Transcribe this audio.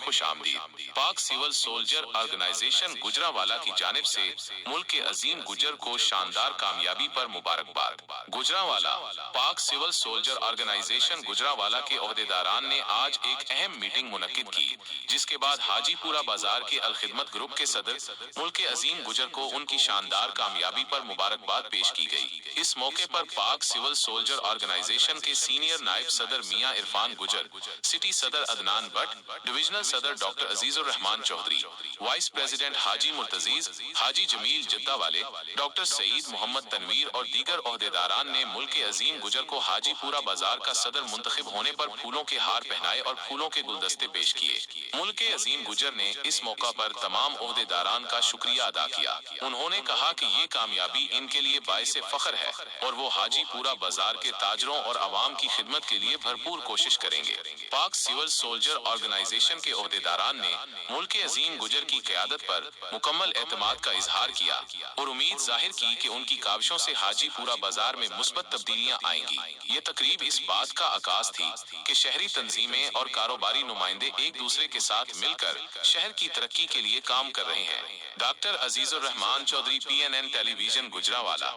خوش آمدید۔ پاک سول سولجر آرگنائزیشن گجرانوالہ کی جانب سے ملک کے عظیم گجر کو شاندار کامیابی پر مبارکباد۔ گجرانوالہ پاک سول سولجر آرگنائزیشن گجرانوالہ کے عہدیداران نے آج ایک اہم میٹنگ منعقد کی، جس کے بعد حاجی پورہ بازار کے الخدمت گروپ کے صدر ملک کے عظیم گجر کو ان کی شاندار کامیابی پر مبارکباد پیش کی گئی۔ اس موقع پر پاک سول سولجر آرگنائزیشن کے سینئر نائب صدر میاں عرفان گجر، سٹی صدر عدنان بٹ، ڈویژنل صدر ڈاکٹر عزیز الرحمان چودھری، وائس پریزیڈنٹ حاجی مرتضیز، حاجی جمیل جدہ والے، ڈاکٹر سعید محمد تنویر اور دیگر عہدیداران نے ملک کے عظیم گجر کو حاجی پورہ بازار کا صدر منتخب ہونے پر پھولوں کے ہار پہنائے اور پھولوں کے گلدستے پیش کیے۔ ملک کے عظیم گجر نے اس موقع پر تمام عہدیداران کا شکریہ ادا کیا۔ انہوں نے کہا کہ یہ کامیابی ان کے لیے باعث فخر ہے اور وہ حاجی پورہ بازار کے تاجروں اور عوام کی خدمت کے لیے بھرپور کوشش کریں گے۔ پاک سول سولجر آرگنائزیشن کے عہدیداران نے ملک کے عظیم گجر کی قیادت پر مکمل اعتماد کا اظہار کیا اور امید ظاہر کی کہ ان کی کاوشوں سے حاجی پورہ بازار میں مثبت تبدیلیاں آئیں گی۔ یہ تقریب اس بات کا عکاس تھی کہ شہری تنظیمیں اور کاروباری نمائندے ایک دوسرے کے ساتھ مل کر شہر کی ترقی کے لیے کام کر رہے ہیں۔ ڈاکٹر عزیز الرحمان چودھری، PNN ٹیلی ویژن گجرانوالہ۔